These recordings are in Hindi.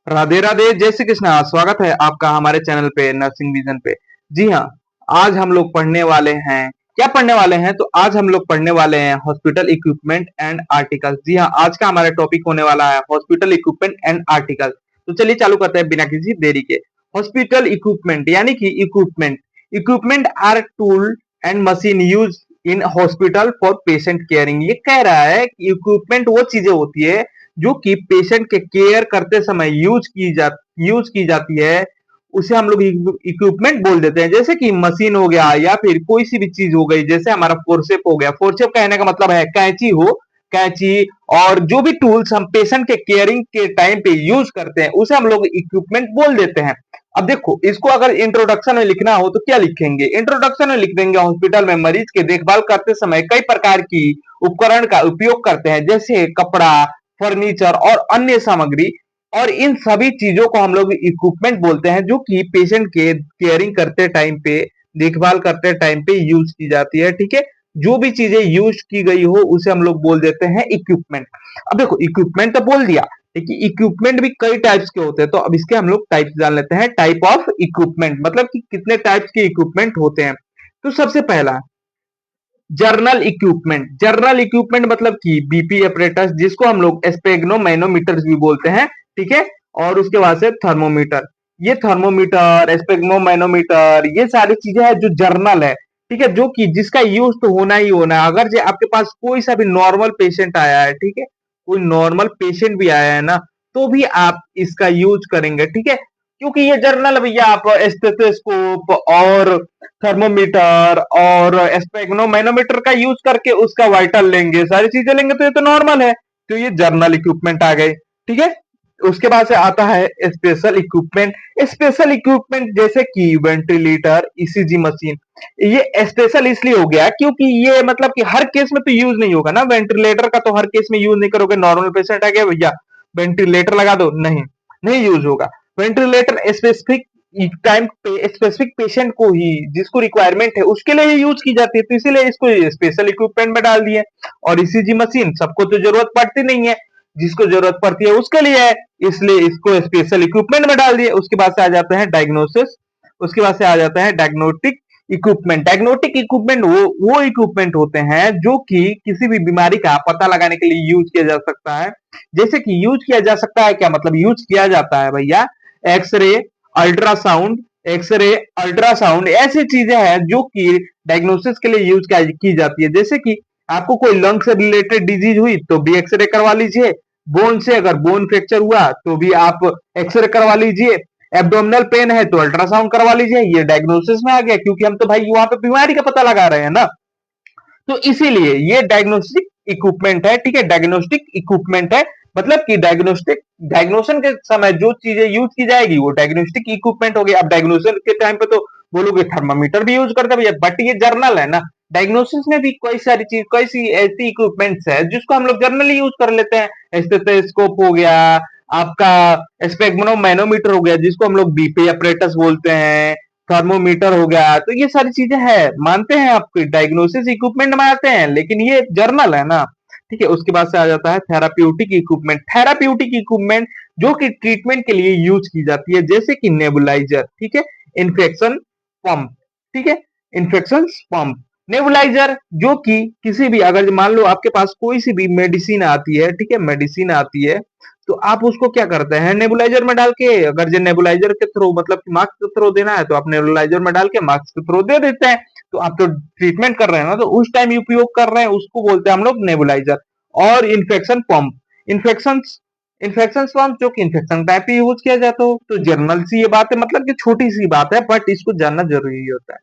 राधे राधे, जय श्री कृष्णा। स्वागत है आपका हमारे चैनल पे नर्सिंग विजन पे। जी हाँ, आज हम लोग पढ़ने वाले हैं। क्या पढ़ने वाले हैं? तो आज हम लोग पढ़ने वाले हैं हॉस्पिटल इक्विपमेंट एंड आर्टिकल्स। जी हाँ, आज का हमारा टॉपिक होने वाला है हॉस्पिटल इक्विपमेंट एंड आर्टिकल्स। तो चलिए चालू करते हैं बिना किसी देरी के। हॉस्पिटल इक्विपमेंट यानी कि equipment. Equipment are tool and machine use in hospital for patient caring. ये कह रहा है कि इक्विपमेंट वो चीजें होती है जो कि पेशेंट के केयर करते समय यूज की जाती है, उसे हम लोग इक्विपमेंट बोल देते हैं। जैसे कि मशीन हो गया या फिर कोई सी भी चीज हो गई, जैसे हमारा फोर्सेप हो गया। फोर्सेप कहने का मतलब है कैंची हो, कैंची और जो भी टूल्स हम पेशेंट के केयरिंग के टाइम पे यूज करते हैं उसे हम लोग इक्विपमेंट बोल देते हैं। अब देखो, इसको अगर इंट्रोडक्शन में लिखना हो तो क्या लिखेंगे? इंट्रोडक्शन में लिख देंगे हॉस्पिटल में मरीज की देखभाल करते समय कई प्रकार की उपकरण का उपयोग करते हैं, जैसे कपड़ा, फर्नीचर और अन्य सामग्री। और इन सभी चीजों को हम लोग इक्विपमेंट बोलते हैं जो कि पेशेंट के केयरिंग करते टाइम पे, देखभाल करते टाइम पे यूज की जाती है। ठीक है, जो भी चीजें यूज की गई हो उसे हम लोग बोल देते हैं इक्विपमेंट। अब देखो, इक्विपमेंट तो बोल दिया, लेकिन इक्विपमेंट भी कई टाइप्स के होते हैं। तो अब इसके हम लोग टाइप्स जान लेते हैं। टाइप ऑफ इक्विपमेंट मतलब कि कितने टाइप्स के इक्विपमेंट होते हैं। तो सबसे पहला जर्नल इक्विपमेंट। जर्नल इक्विपमेंट मतलब कि बीपी अपरेटस, जिसको हम लोग स्पेग्नो मैनोमीटर्स भी बोलते हैं। ठीक है, और उसके बाद से थर्मोमीटर। ये थर्मोमीटर, स्पेग्नो मैनोमीटर, ये सारी चीजें हैं जो जर्नल है। ठीक है, जो कि जिसका यूज तो होना ही होना है। अगर जो आपके पास कोई सा भी नॉर्मल पेशेंट आया है, ठीक है, कोई नॉर्मल पेशेंट भी आया है ना, तो भी आप इसका यूज करेंगे। ठीक है, क्योंकि ये जर्नल भैया, आप स्टेथोस्कोप और थर्मोमीटर और स्पेग्नो मैनोमीटर का यूज करके उसका वाइटल लेंगे, सारी चीजें लेंगे, तो ये तो नॉर्मल है। तो ये जर्नल इक्विपमेंट आ गए। ठीक है, उसके बाद से आता है स्पेशल इक्विपमेंट। स्पेशल इक्विपमेंट जैसे कि वेंटिलेटर, ईसीजी मशीन। ये स्पेशल इसलिए हो गया क्योंकि ये मतलब कि हर केस में तो यूज नहीं होगा ना। वेंटिलेटर का तो हर केस में यूज नहीं करोगे। नॉर्मल पेशेंट आ गया भैया, वेंटिलेटर लगा दो, नहीं, नहीं यूज होगा। वेंटिलेटर स्पेसिफिक टाइम पे स्पेसिफिक पेशेंट को ही, जिसको रिक्वायरमेंट है उसके लिए ही यूज की जाती है, तो इसीलिए इसको स्पेशल इक्विपमेंट में डाल दिए। और ईसीजी मशीन सबको तो जरूरत पड़ती नहीं है, जिसको जरूरत पड़ती है उसके लिए है, इसलिए इसको स्पेशल इक्विपमेंट में डाल दिए। उसके बाद से आ जाते हैं डायग्नोसिस। उसके बाद से आ जाता है डायग्नोस्टिक इक्विपमेंट। डायग्नोस्टिक इक्विपमेंट वो इक्विपमेंट होते हैं जो कि किसी भी बीमारी का पता लगाने के लिए यूज किया जा सकता है। जैसे कि यूज किया जा सकता है, क्या मतलब यूज किया जाता है भैया? एक्सरे, अल्ट्रासाउंड, एक्सरे, अल्ट्रासाउंड ऐसी चीजें हैं जो कि डायग्नोसिस के लिए यूज की जाती है। जैसे कि आपको कोई लंग से रिलेटेड डिजीज हुई तो भी एक्सरे करवा लीजिए। बोन से अगर बोन फ्रैक्चर हुआ तो भी आप एक्सरे करवा लीजिए। एब्डोमिनल पेन है तो अल्ट्रासाउंड करवा लीजिए। ये डायग्नोसिस में आ गया, क्योंकि हम तो भाई वहां पे बीमारी का पता लगा रहे हैं ना। तो इसीलिए ये डायग्नोस्टिक इक्विपमेंट है। ठीक है, डायग्नोस्टिक इक्विपमेंट है, मतलब कि डायग्नोस्टिक, डायग्नोशन के समय जो चीजें यूज की जाएगी वो डायग्नोस्टिक इक्विपमेंट हो गई। अब डायग्नोशन के टाइम पे तो बोलोगे थर्मामीटर भी यूज करते भैया, बट ये जर्नल है ना। डायग्नोसिस में भी कई सारी चीज, कई सी ऐसी इक्विपमेंट्स है जिसको हम लोग जर्नली यूज कर लेते हैं। स्टेथोस्कोप हो गया, आपका स्पेग्मो मैनोमीटर हो गया, जिसको हम लोग बीपी अपरेटस बोलते हैं, थर्मोमीटर हो गया। तो ये सारी चीजें हैं, मानते हैं आपके डायग्नोसिस इक्विपमेंट में आते हैं, लेकिन ये जर्नल है ना। ठीक है, उसके बाद से आ जाता है थेराप्यूटिक इक्विपमेंट। थेराप्यूटिक इक्विपमेंट जो कि ट्रीटमेंट के लिए यूज की जाती है, जैसे कि नेबुलाइजर। ठीक है, इन्फेक्शन पंप। ठीक है, इन्फेक्शन पंप, नेबुलाइजर जो कि किसी भी, अगर मान लो आपके पास कोई सी भी मेडिसिन आती है, ठीक है, मेडिसिन आती है, तो आप उसको क्या करते हैं, नेबुलाइजर में डाल के, अगर जो नेबुलाइजर के थ्रू मतलब मास्क के थ्रू देना है तो आप नेबुलाइजर में डाल के मास्क के थ्रू दे देते हैं। तो आप तो ट्रीटमेंट कर रहे हैं ना, तो उस टाइम उपयोग कर रहे हैं, उसको बोलते हैं हम लोग नेबुलाइजर। और infection pump, infection infection pump जो कि इन्फेक्शन टाइप पे यूज किया जाता हो। तो जर्नल सी ये बात है, मतलब कि छोटी सी बात है, बट इसको जानना जरूरी होता है।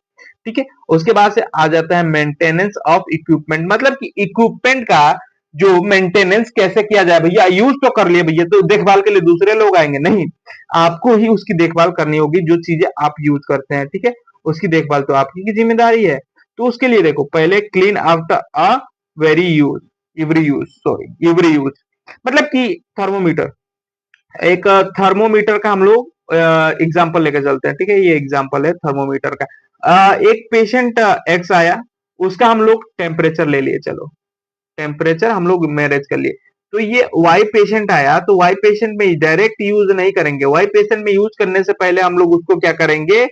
ठीक है, उसके बाद से आ जाता है मेंटेनेंस ऑफ इक्विपमेंट, मतलब कि इक्विपमेंट का जो मेंटेनेंस कैसे किया जाए। भैया यूज तो कर लिए भैया, तो देखभाल के लिए दूसरे लोग आएंगे नहीं, आपको ही उसकी देखभाल करनी होगी। जो चीजें आप यूज करते हैं, ठीक है, उसकी देखभाल तो आपकी की जिम्मेदारी है। तो उसके लिए देखो, पहले clean after a very use, every use, sorry every use, मतलब कि थर्मोमीटर, एक थर्मोमीटर का हम लोग एग्जाम्पल लेकर चलते हैं। ठीक है, ये एग्जाम्पल है थर्मोमीटर का। एक पेशेंट एक्स आया, उसका हम लोग टेम्परेचर ले लिए, चलो टेम्परेचर हम लोग मैनेज कर लिए। तो ये वाई पेशेंट आया तो वाई पेशेंट में डायरेक्ट यूज नहीं करेंगे, वाई पेशेंट में यूज करने से पहले हम लोग उसको क्या करेंगे,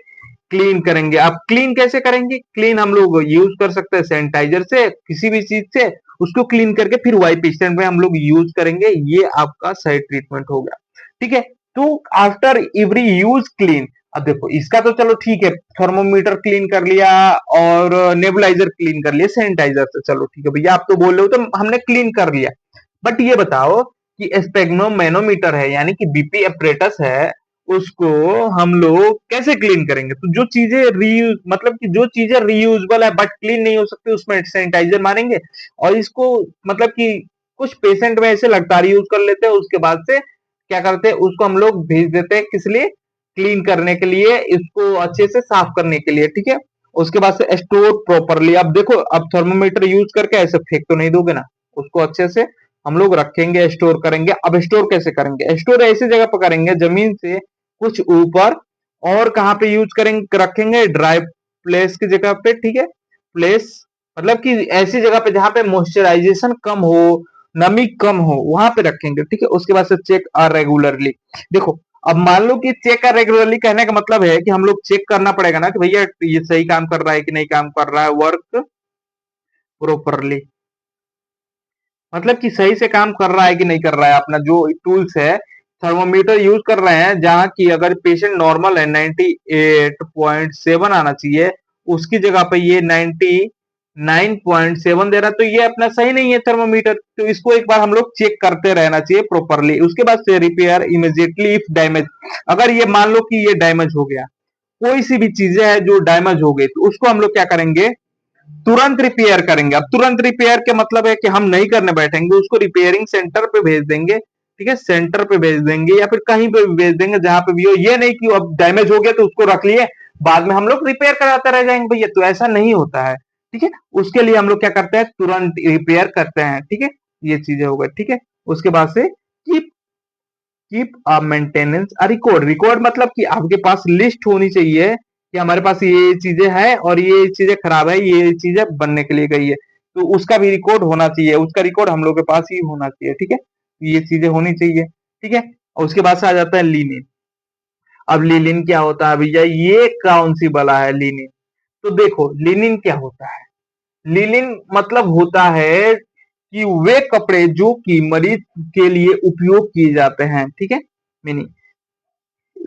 क्लीन करेंगे। अब क्लीन कैसे करेंगे, क्लीन हम लोग यूज कर सकते हैं सैनिटाइजर से, किसी भी चीज से उसको क्लीन करके फिर वाई पेशेंट में हम लोग यूज करेंगे, ये आपका सही ट्रीटमेंट हो गया। ठीक है, तो आफ्टर एवरी यूज क्लीन, अब देखो इसका तो चलो ठीक है, थर्मोमीटर क्लीन कर लिया और नेबुलाइजर क्लीन कर लिया सैनिटाइजर से, चलो ठीक है भैया, आप तो बोल रहे हो तो हमने क्लीन कर लिया। बट ये बताओ कि स्पेग्नोमेनोमीटर है यानी कि बीपी अपरेटस है, उसको हम लोग कैसे क्लीन करेंगे? तो जो चीजें रीयूज मतलब कि जो चीजें रीयूजेबल है बट क्लीन नहीं हो सकती उसमें सैनिटाइजर मारेंगे, और इसको मतलब कि कुछ पेशेंट में ऐसे लगातार यूज कर लेते हैं, उसके बाद से क्या करते हैं, उसको हम लोग भेज देते हैं किस लिए, क्लीन करने के लिए, इसको अच्छे से साफ करने के लिए। ठीक है, उसके बाद से स्टोर प्रॉपरली। अब देखो, अब थर्मोमीटर यूज करके ऐसे फेंक तो नहीं दोगे ना, उसको अच्छे से हम लोग रखेंगे, स्टोर करेंगे। अब स्टोर कैसे करेंगे, स्टोर ऐसी जगह पर करेंगे जमीन से कुछ ऊपर, और कहाँ पे यूज करेंगे, रखेंगे ड्राई प्लेस की जगह पे। ठीक है, प्लेस मतलब कि ऐसी जगह पे जहां पे मॉइस्चराइजेशन कम हो, नमी कम हो, वहां पे रखेंगे। ठीक है, उसके बाद से चेक आर रेगुलरली। देखो, अब मान लो कि चेक कर रेगुलरली कहने का मतलब है कि हम लोग चेक करना पड़ेगा ना कि भैया ये सही काम कर रहा है कि नहीं काम कर रहा है, वर्क प्रॉपरली, मतलब कि सही से काम कर रहा है कि नहीं कर रहा है। अपना जो टूल्स है, थर्मोमीटर यूज कर रहे हैं जहां की अगर पेशेंट नॉर्मल है 98.7 आना चाहिए, उसकी जगह पे ये 99.7 दे रहा है, तो ये अपना सही नहीं है थर्मोमीटर, तो इसको एक बार हम लोग चेक करते रहना चाहिए प्रॉपरली। उसके बाद से रिपेयर इमीडिएटली इफ डैमेज, अगर ये मान लो कि ये डैमेज हो गया, कोई सी भी चीजें है जो डैमेज हो गई, तो उसको हम लोग क्या करेंगे, तुरंत रिपेयर करेंगे। अब तुरंत रिपेयर के मतलब है कि हम नहीं करने बैठेंगे, उसको रिपेयरिंग सेंटर पे भेज देंगे। ठीक है, सेंटर पे भेज देंगे या फिर कहीं पे भी भेज देंगे जहां पे भी हो, ये नहीं कि अब डैमेज हो गया तो उसको रख लिए, बाद में हम लोग रिपेयर कराते रह जाएंगे भैया, तो ऐसा नहीं होता है। ठीक है, उसके लिए हम लोग क्या करते हैं, तुरंत रिपेयर करते हैं। ठीक है, ये चीजें हो गई। ठीक है, उसके बाद से keep keep a maintenance a record, record मतलब कि आपके पास लिस्ट होनी चाहिए कि हमारे पास ये चीजें हैं और ये चीजें खराब है, ये चीजें बनने के लिए गई है, तो उसका भी रिकॉर्ड होना चाहिए, उसका रिकॉर्ड हम लोग के पास ही होना चाहिए। ठीक है, ये चीजें होनी चाहिए। ठीक है, और उसके बाद से आ जाता है लीनिन। अब लीनिन क्या होता है भैया, ये कौन सी बला है लीनिन? तो देखो लीनिन क्या होता है, लीनिन मतलब होता है कि वे कपड़े जो कि मरीज के लिए उपयोग किए जाते हैं। ठीक है, meaning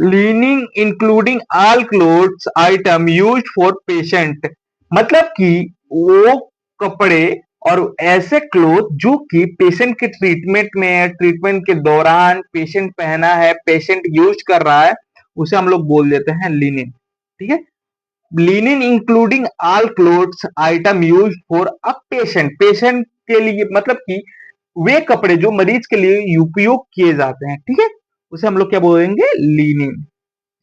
leaning including all clothes item used for patient, मतलब कि वो कपड़े और ऐसे क्लोथ जो कि पेशेंट के ट्रीटमेंट में, ट्रीटमेंट के दौरान पेशेंट पहना है, पेशेंट यूज कर रहा है, उसे हम लोग बोल देते हैं लिनिन। ठीक है, linen including all clothes item used for a patient, patient के लिए मतलब कि वे कपड़े जो मरीज के लिए उपयोग किए जाते हैं। ठीक है, उसे हम लोग क्या बोलेंगे, लीनिन।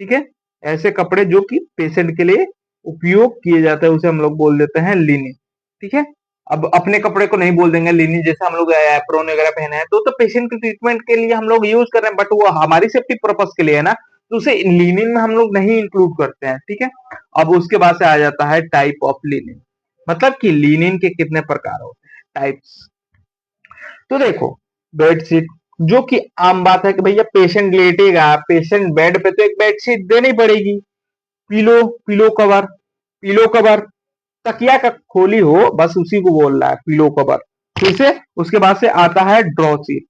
ठीक है, ऐसे कपड़े जो कि पेशेंट के लिए उपयोग किए जाते हैं उसे हम लोग बोल देते हैं लीनिन। ठीक है, अब अपने कपड़े को नहीं बोल देंगे लीनिन, जैसे हम लोग एप्रोन वगैरह पहने हैं तो पेशेंट के ट्रीटमेंट के लिए हम लोग यूज कर रहे हैं, बट वो हमारी सेफ्टी पर्पस के लिए है ना, तो उसे लीनिन में हम लोग नहीं इंक्लूड करते हैं। ठीक है, अब उसके बाद से आ जाता है टाइप ऑफ लीनिन, मतलब कि लीनिन के कितने प्रकार होते हैं, टाइप्स। तो देखो, बेडशीट, जो कि आम बात है कि भैया पेशेंट लेटेगा, पेशेंट बेड पे, तो एक बेडशीट देनी पड़ेगी। Pillow, pillow cover, pillow cover, तकिया का खोली हो बस उसी को बोल रहा है पिलो कवर। फिर से उसके बाद से आता है ड्रॉ शीट।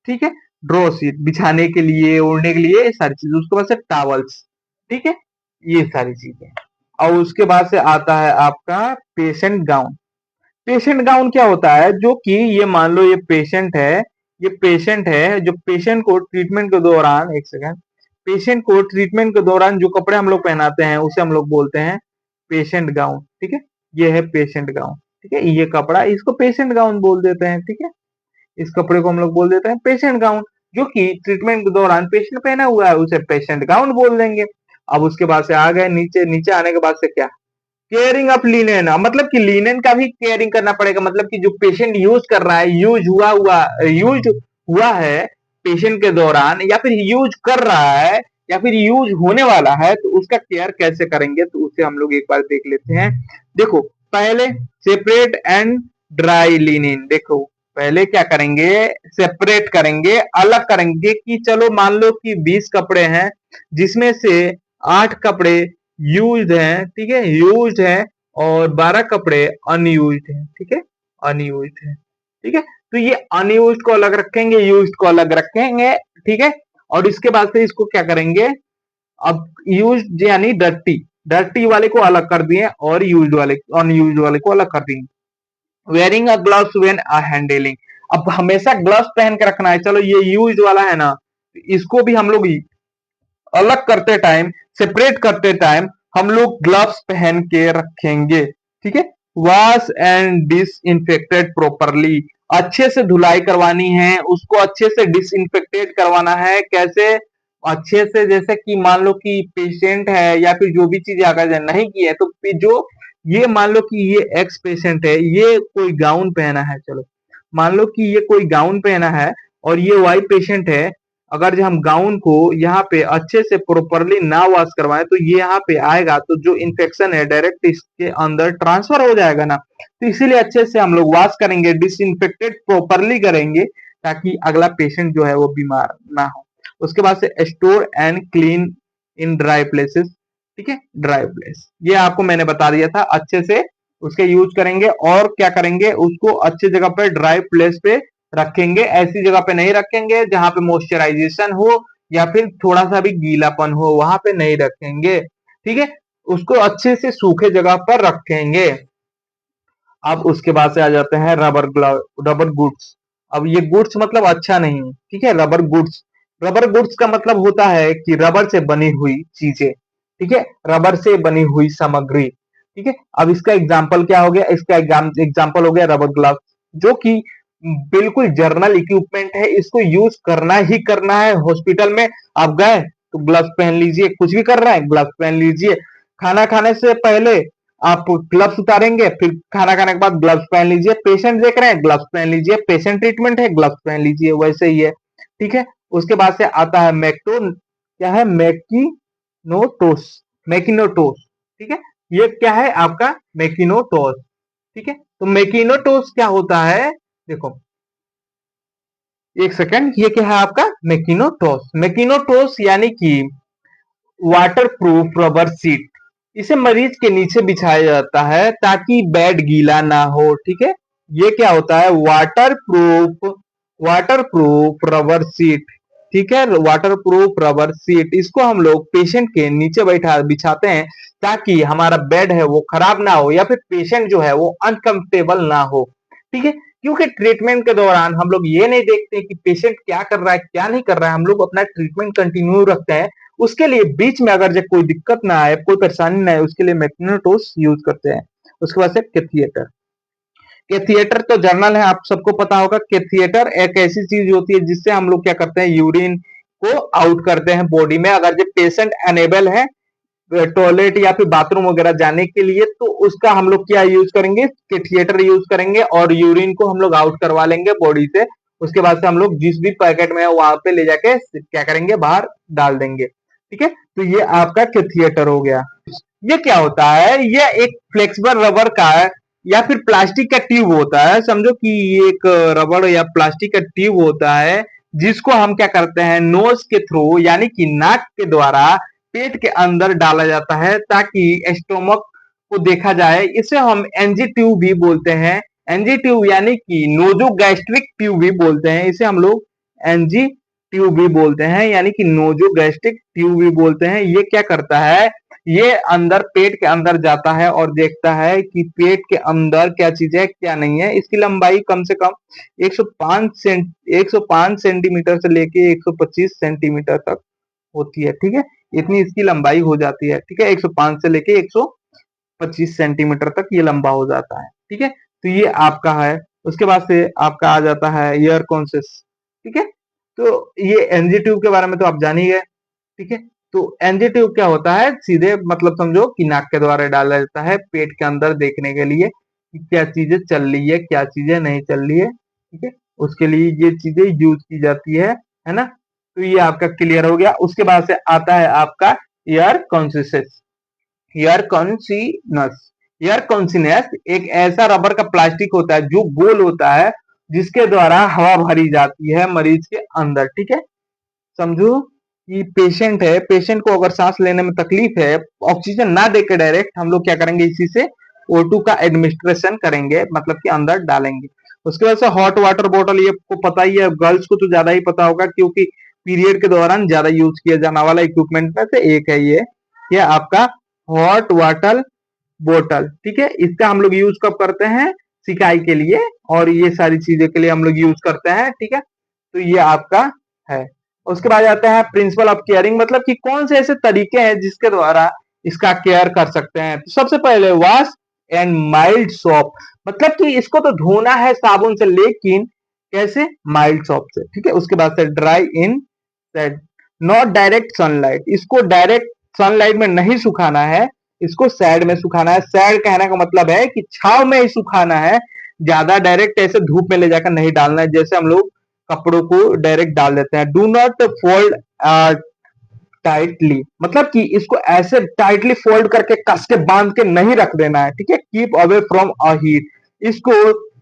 ठीक है, ड्रॉ शीट बिछाने के लिए, ओढ़ने के लिए, ये सारी चीजें। उसके बाद से टॉवल्स। ठीक है, ये सारी चीजें। और उसके बाद से आता है आपका पेशेंट गाउन। पेशेंट गाउन क्या होता है, जो कि ये मान लो ये पेशेंट है, ये पेशेंट है, जो पेशेंट को ट्रीटमेंट के दौरान, एक सेकंड, पेशेंट को ट्रीटमेंट के दौरान जो कपड़े हम लोग पहनाते हैं उसे हम लोग बोलते हैं पेशेंट गाउन। ठीक है, ये है पेशेंट गाउन। ठीक है, ये कपड़ा, इसको पेशेंट गाउन बोल देते हैं। ठीक है, इस कपड़े को हम लोग बोल देते हैं पेशेंट गाउन, जो कि ट्रीटमेंट के दौरान पेशेंट पहना हुआ है उसे पेशेंट गाउन बोल देंगे। अब उसके बाद से आ गए नीचे, नीचे आने के बाद से क्या, केयरिंग ऑफ लिनेन, मतलब कि लिनेन का भी केयरिंग करना पड़ेगा, मतलब कि जो पेशेंट यूज कर रहा है, यूज हुआ है पेशेंट के दौरान, या फिर यूज कर रहा है, या फिर यूज होने वाला है, तो उसका केयर कैसे करेंगे, तो उसे हम लोग एक बार देख लेते हैं। देखो, पहले सेपरेट एंड ड्राई लिनेन, देखो पहले क्या करेंगे, सेपरेट करेंगे, अलग करेंगे कि चलो मान लो कि 20 कपड़े हैं जिसमें से 8 कपड़े यूज्ड हैं, ठीक है, यूज्ड हैं और 12 कपड़े अनयूज्ड हैं, ठीक है, अनयूज्ड हैं, ठीक है। तो ये अनयूज्ड को अलग रखेंगे, यूज्ड को अलग रखेंगे, ठीक है। और इसके बाद से इसको क्या करेंगे, अब यूज्ड यानी डर्टी, डर्टी वाले को अलग कर दिए और यूज्ड वाले अनयूज्ड वाले को अलग कर दिए। Wearing a gloves when a handling, अब हमेशा ग्लव्स पहन के रखना है। चलो ये यूज्ड वाला है ना, इसको भी हम लोग अलग करते टाइम, सेपरेट करते टाइम हम लोग ग्लव्स पहन के रखेंगे, ठीक है। वॉश एंड डिसइंफेक्टेड प्रॉपरली, अच्छे से धुलाई करवानी है, उसको अच्छे से डिसइंफेक्टेड करवाना है। कैसे? अच्छे से, जैसे कि मान लो कि पेशेंट है या फिर जो भी चीज अगर नहीं की है तो जो ये मान लो कि ये एक्स पेशेंट है, ये कोई गाउन पहना है, चलो मान लो कि ये कोई गाउन पहना है और ये वाई पेशेंट है। अगर जो हम गाउन को यहाँ पे अच्छे से प्रॉपरली ना वॉश करवाएं तो ये यहाँ पे आएगा तो जो इन्फेक्शन है डायरेक्ट इसके अंदर ट्रांसफर हो जाएगा ना। तो इसीलिए अच्छे से हम लोग वॉश करेंगे, डिसइंफेक्टेड प्रॉपरली करेंगे ताकि अगला पेशेंट जो है वो बीमार ना हो। उसके बाद से store and clean in dry places, ठीक है, ड्राई प्लेस ये आपको मैंने बता दिया था। अच्छे से उसके यूज करेंगे और क्या करेंगे, उसको अच्छी जगह पे ड्राई प्लेस पे रखेंगे। ऐसी जगह पे नहीं रखेंगे जहां पे मॉइस्चराइजेशन हो या फिर थोड़ा सा भी गीलापन हो, वहां पे नहीं रखेंगे, ठीक है। उसको अच्छे से सूखे जगह पर रखेंगे। अब उसके बाद से आ जाते हैं रबर ग्लव, रबर गुड्स। अब ये गुड्स मतलब अच्छा नहीं, ठीक है, रबर गुड्स। रबर गुड्स का मतलब होता है कि रबर से बनी हुई चीजें, ठीक है, रबर से बनी हुई सामग्री, ठीक है। अब इसका एग्जाम्पल क्या हो गया, इसका एग्जाम्पल हो गया रबर ग्लव, जो कि बिल्कुल जर्नल इक्विपमेंट है, इसको यूज करना ही करना है। हॉस्पिटल में आप गए तो ग्लव्स पहन लीजिए, कुछ भी कर रहे हैं ग्लव्स पहन लीजिए। खाना खाने से पहले आप ग्लव्स उतारेंगे, फिर खाना खाने के बाद ग्लव्स पहन लीजिए। पेशेंट देख रहे हैं ग्लव्स पहन लीजिए, पेशेंट ट्रीटमेंट है ग्लव्स पहन लीजिए, वैसे ही है, ठीक है। उसके बाद से आता है क्या है, मैकिनोटोस, मैकिनोटोस, ठीक है। ये क्या है आपका मैकिनोटोस, ठीक है। तो मैकिनोटोस क्या होता है, देखो एक सेकंड, ये क्या है आपका मैकिनोटोस। मैकिनोटोस यानी कि वाटर प्रूफ रबर सीट, इसे मरीज के नीचे बिछाया जाता है ताकि बेड गीला ना हो, ठीक है। ये क्या होता है, वाटर प्रूफ रबर सीट, ठीक है, वाटर प्रूफ रबर सीट। इसको हम लोग पेशेंट के नीचे बैठा बिछाते हैं ताकि हमारा बेड है वो खराब ना हो या फिर पेशेंट जो है वो अनकंफर्टेबल ना हो, ठीक है। क्योंकि ट्रीटमेंट के दौरान हम लोग ये नहीं देखते कि पेशेंट क्या कर रहा है क्या नहीं कर रहा है, हम लोग अपना ट्रीटमेंट कंटिन्यू रखते हैं। उसके लिए बीच में अगर जब कोई दिक्कत ना आए, कोई परेशानी ना आए, उसके लिए मैग्नेटोस यूज करते हैं। उसके बाद से कैथिएटर। कैथिएटर तो जर्नल है, आप सबको पता होगा। कैथिएटर एक ऐसी चीज होती है जिससे हम लोग क्या करते हैं, यूरिन को आउट करते हैं बॉडी में। अगर जब पेशेंट अनेबल है टॉयलेट या फिर बाथरूम वगैरह जाने के लिए तो उसका हम लोग क्या यूज करेंगे, कैथिएटर यूज करेंगे और यूरिन को हम लोग आउट करवा लेंगे बॉडी से। उसके बाद से हम लोग जिस भी पैकेट में है वहां पे ले जाके क्या करेंगे, बाहर डाल देंगे, ठीक है। तो ये आपका कैथिएटर हो गया। ये क्या होता है, ये एक फ्लेक्सिबल रबर का है या फिर प्लास्टिक का ट्यूब होता है। समझो कि ये एक रबर या प्लास्टिक का ट्यूब होता है जिसको हम क्या करते हैं, नोज के थ्रू यानी कि नाक के द्वारा पेट के अंदर डाला जाता है ताकि स्टोमक को देखा जाए। इसे हम एनजी ट्यूब भी बोलते हैं। एनजी ट्यूब यानी कि नोजो गैस्ट्रिक ट्यूब भी बोलते हैं, इसे हम लोग एनजी ट्यूब भी बोलते हैं यानी कि नोजो गैस्ट्रिक ट्यूब भी बोलते हैं। ये क्या करता है, ये अंदर पेट के अंदर जाता है और देखता है कि पेट के अंदर क्या चीज है क्या नहीं है। इसकी लंबाई कम से कम 105 सेंटीमीटर से लेके 125 सेंटीमीटर तक होती है, ठीक है। इतनी इसकी लंबाई हो जाती है, ठीक है, 105 से लेके 125 सेंटीमीटर तक ये लंबा हो जाता है, ठीक है। तो ये आपका है। उसके बाद से आपका आ जाता है एयर कॉन्सिस, ठीक है। तो ये एनजी ट्यूब के बारे में तो आप जान ही गए, ठीक है। तो एनजी ट्यूब क्या होता है, सीधे मतलब समझो कि नाक के द्वारा डाला जाता है पेट के अंदर देखने के लिए कि क्या चीजें चल रही है क्या चीजें नहीं चल रही है, ठीक है। उसके लिए ये चीजें यूज की जाती है ना। तो ये आपका क्लियर हो गया। उसके बाद से आता है आपका एयर कॉन्सिस, एयर कॉन्सिनस। एयर कॉन्सिनस एक ऐसा रबर का प्लास्टिक होता है जो गोल होता है जिसके द्वारा हवा भरी जाती है मरीज के अंदर। ठीक है, समझो कि पेशेंट है, पेशेंट को अगर सांस लेने में तकलीफ है, ऑक्सीजन ना देके डायरेक्ट हम लोग क्या करेंगे, इसी से O2 का एडमिनिस्ट्रेशन करेंगे, मतलब कि अंदर डालेंगे। उसके बाद से हॉट वाटर बॉटल, ये आपको पता ही है, गर्ल्स को तो ज्यादा ही पता होगा क्योंकि पीरियड के दौरान ज्यादा यूज किया जाने वाला इक्विपमेंट में से एक है ये आपका हॉट वाटर बोतल। ठीक है, इसका हम लोग यूज कब करते हैं, सिकाई के लिए और ये सारी चीजें के लिए हम लोग यूज करते हैं। ठीक है, तो ये आपका है। उसके बाद आता है प्रिंसिपल ऑफ केयरिंग, मतलब कि कौन से ऐसे तरीके हैं जिसके द्वारा इसका केयर कर सकते हैं। तो सबसे पहले वॉश एंड माइल्ड सोप, मतलब कि इसको तो धोना है साबुन से, लेकिन कैसे, माइल्ड सोप से। ठीक है, उसके बाद से dry in said, not direct sunlight, इसको डायरेक्ट सनलाइट में नहीं सुखाना है, इसको सैड में सुखाना है। सैड कहने का मतलब है कि छाव में ही सुखाना है, ज्यादा डायरेक्ट ऐसे धूप में ले जाकर नहीं डालना है, जैसे हम लोग कपड़ों को डायरेक्ट डाल देते हैं। डू नॉट फोल्ड टाइटली, मतलब कि इसको ऐसे टाइटली फोल्ड करके कस के बांध के नहीं रख देना है। ठीक है, keep away from a heat, इसको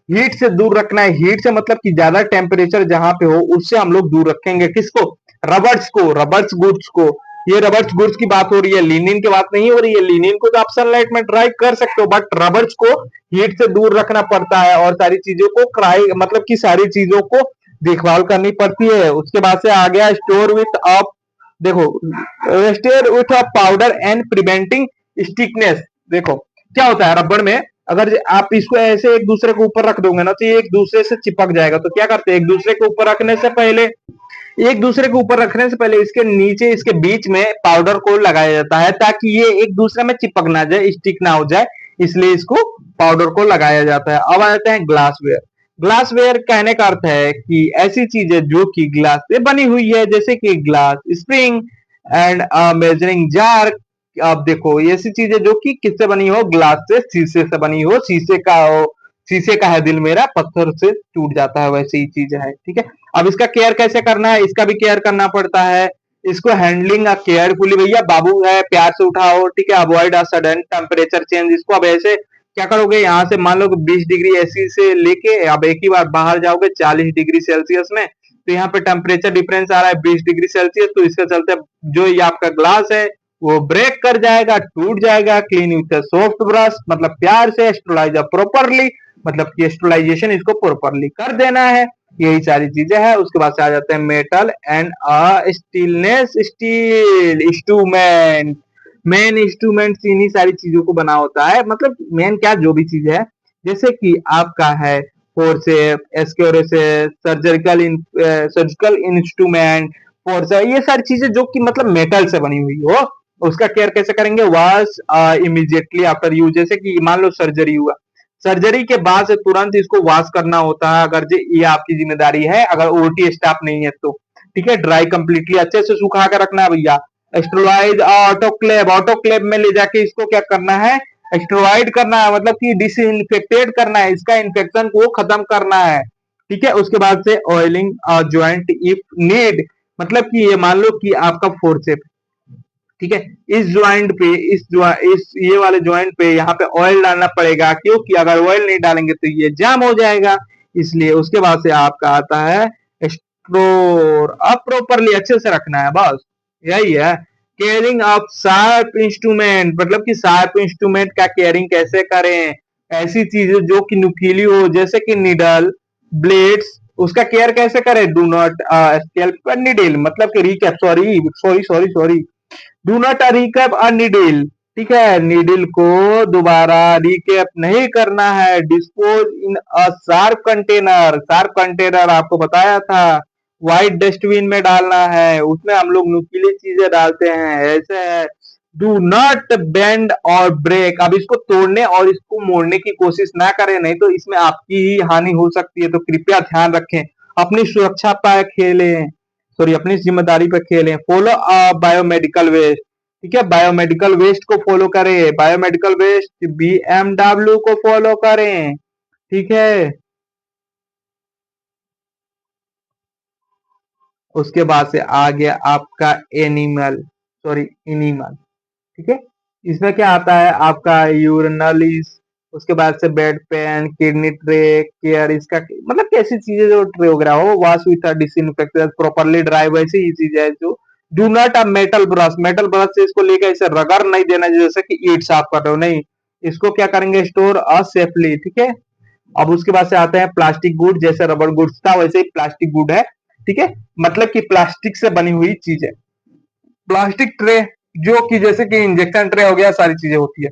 हीट से दूर रखना है। हीट से मतलब कि ज्यादा टेम्परेचर जहां पे हो उससे हम लोग दूर रखेंगे। किसको, रबर्स को, रबर्स गुड्स को। ये रबर्स गुड्स की बात हो रही है, लिनिन की बात नहीं हो रही है। लिनिन को तो आप सनलाइट में ड्राई कर सकते हो, बट रबर्स को हीट से दूर रखना पड़ता है और सारी चीजों को क्राई, मतलब कि सारी चीजों को देखभाल करनी पड़ती है। उसके बाद से आ गया स्टोर विथ अप, देखो stare with a powder and preventing stickiness. देखो क्या होता है रबड़ में, अगर आप इसको ऐसे एक दूसरे के ऊपर रख दोगे ना तो ये एक दूसरे से चिपक जाएगा। तो क्या करते हैं, एक दूसरे के ऊपर रखने से पहले, एक दूसरे के ऊपर रखने से पहले इसके नीचे, इसके बीच में पाउडर को लगाया जाता है ताकि ये एक दूसरे में चिपक ना जाए, स्टिक ना हो जाए, इसलिए इसको पाउडर को लगाया जाता है। अब आ जाते हैं ग्लासवेयर। ग्लासवेयर कहने का अर्थ है कि ऐसी चीजें जो कि ग्लास से बनी हुई है, जैसे कि glass spring and measuring jar. आप देखो ये ऐसी चीजें जो कि किससे बनी हो, ग्लास से, शीशे से बनी हो, शीशे का हो, शीशे का है दिल मेरा, पत्थर से टूट जाता है, वैसे ही चीज है। ठीक है, अब इसका केयर कैसे करना है, इसका भी केयर करना पड़ता है। इसको हैंडलिंग केयरफुली, भैया बाबू है प्यार से उठाओ। ठीक है, avoid a sudden temperature change, इसको अब ऐसे क्या करोगे, यहाँ से मान लो 20 डिग्री एसी से लेके अब एक ही बार बाहर जाओगे 40 डिग्री सेल्सियस में, तो यहाँ पे टेम्परेचर डिफरेंस आ रहा है 20 डिग्री सेल्सियस, तो इसके चलते जो ये आपका ग्लास है वो ब्रेक कर जाएगा, टूट जाएगा। क्लीन विथ सॉफ्ट ब्रश, मतलब प्यार से स्टरलाइज प्रॉपरली, मतलब कि स्टरलाइजेशन इसको प्रॉपरली कर देना है। यही सारी चीजें हैं। उसके बाद से आ जाते हैं metal and steelness, steel instrument, main instrument इन्हीं सारी चीजों को बना होता है, मतलब मेन क्या, जो भी चीज है, जैसे कि आपका है फोर्सेप, एस्क्योरेसेस, सर्जिकल इंस्ट्रूमेंट, फोर्सेप, ये सारी चीजें जो कि मतलब मेटल से बनी हुई हो, उसका केयर कैसे करेंगे, वॉश इमीडिएटली आफ्टर यूज। जैसे कि मान लो सर्जरी हुआ, सर्जरी के बाद से तुरंत इसको वॉश करना होता है, अगर ये आपकी जिम्मेदारी है, अगर ओटी स्टाफ नहीं है तो। ठीक है, ड्राई कंप्लीटली अच्छे से सुखा कर रखना है भैया। स्टेरॉइड ऑटोक्लेव, ऑटोक्लेव में ले जाके इसको क्या करना है, स्टेरॉइड करना है, मतलब कि डिसइंफेक्टेड करना है, इसका इन्फेक्शन को खत्म करना है। ठीक है, उसके बाद से ऑयलिंग ज्वाइंट इफ नीड, मतलब कि ये मान लो कि आपका फोर्सेप, ठीक है, इस ज्वाइंट पे, इस ये वाले ज्वाइंट पे यहाँ पे ऑयल डालना पड़ेगा, क्योंकि अगर ऑयल नहीं डालेंगे तो ये जाम हो जाएगा, इसलिए। उसके बाद से आपका आता है स्टोर, अब प्रॉपरली अच्छे से रखना है, बस यही है। केयरिंग ऑफ शार्प इंस्ट्रूमेंट, मतलब कि शार्प इंस्ट्रूमेंट का केयरिंग कैसे करें, ऐसी चीजें जो कि नुकीली हो, जैसे कि निडल, ब्लेड्स, उसका केयर कैसे करें। डू नॉट स्केल्प निडल, मतलब कि recap, sorry sorry sorry sorry, do not recap a needle. ठीक है, नीडल को दोबारा रिकैप नहीं करना है। Dispose in a sharp container, sharp container आपको बताया था, व्हाइट डस्टबिन में डालना है, उसमें हम लोग नुकीली चीजें डालते हैं, ऐसे है। डू नॉट बेंड और ब्रेक, अब इसको तोड़ने और इसको मोड़ने की कोशिश ना करें, नहीं तो इसमें आपकी ही हानि हो सकती है, तो कृपया ध्यान रखें, अपनी सुरक्षा पर खेलें, सॉरी अपनी जिम्मेदारी पर खेलें। फॉलो बायोमेडिकल वेस्ट, ठीक है, बायोमेडिकल वेस्ट को फॉलो करें, बायोमेडिकल वेस्ट बीएमडब्ल्यू को फॉलो करें। ठीक है, उसके बाद से आ गया आपका एनिमल, सॉरी एनिमल। ठीक है, इसमें क्या आता है आपका यूरिनलिस, उसके बाद से bed pan, kidney tray care, इसका मतलब कैसी चीजें जो ट्रे वगैरह हो, wash with disinfected properly dry, वैसे ही चीज है जो do not a metal brush से इसको लेकर ऐसे रगड़ नहीं देना जैसे कि ईट साफ कर रहे हो, नहीं, इसको क्या करेंगे, स्टोर सेफली, ठीक है। अब उसके बाद से आते हैं प्लास्टिक गुड, जैसे रबर गुड्स था वैसे ही प्लास्टिक गुड है, ठीक है, मतलब कि प्लास्टिक से बनी हुई चीज है। प्लास्टिक ट्रे जो कि जैसे कि इंजेक्शन ट्रे हो गया, सारी चीजें होती है।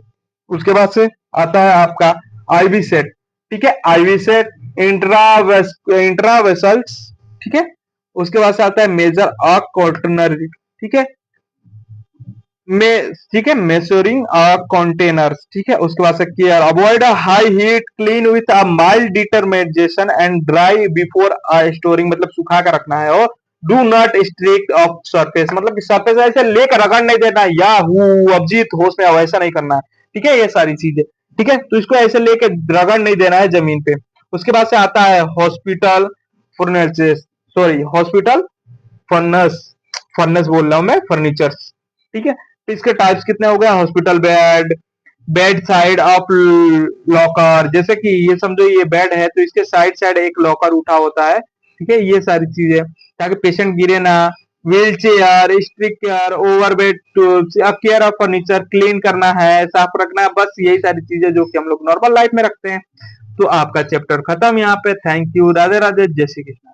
उसके बाद से आता है आपका आईवी सेट, ठीक है, आईवी सेट इंट्रावेसल्स, ठीक है। उसके बाद से आता है मेजर अ क्वार्टनरी, ठीक है, में, ठीक है, मेजरिंग कंटेनर्स, ठीक है। उसके बाद से care avoid a high heat, clean with a mild determination and dry before storing, मतलब सुखा कर रखना है। और do not strict of surface, मतलब कि सरफेस ऐसे लेकर रगड़ नहीं देना, या अभिजीत होश में वैसा नहीं करना है, ठीक है, ये सारी चीजें, ठीक है। तो इसको ऐसे लेके रगड़ नहीं देना है जमीन पे। उसके बाद से आता है hospital furnaces, sorry hospital furnace, furnace बोल रहा हूं मैं, फर्नीचर्स, ठीक है। तो इसके टाइप्स कितने हो गए, hospital bed, bed side of locker, जैसे कि ये समझो ये बेड है तो इसके साइड साइड एक लॉकर उठा होता है, ठीक है, ये सारी चीजें ताकि पेशेंट गिरे ना। Wheelchair, strict care, over bed tools, अब केयर ऑफ फर्नीचर, क्लीन करना है, साफ रखना है, बस यही सारी चीजें जो कि हम लोग नॉर्मल लाइफ में रखते हैं। तो आपका चैप्टर खत्म यहाँ पे। थैंक यू, राधे राधे, जय श्री कृष्ण।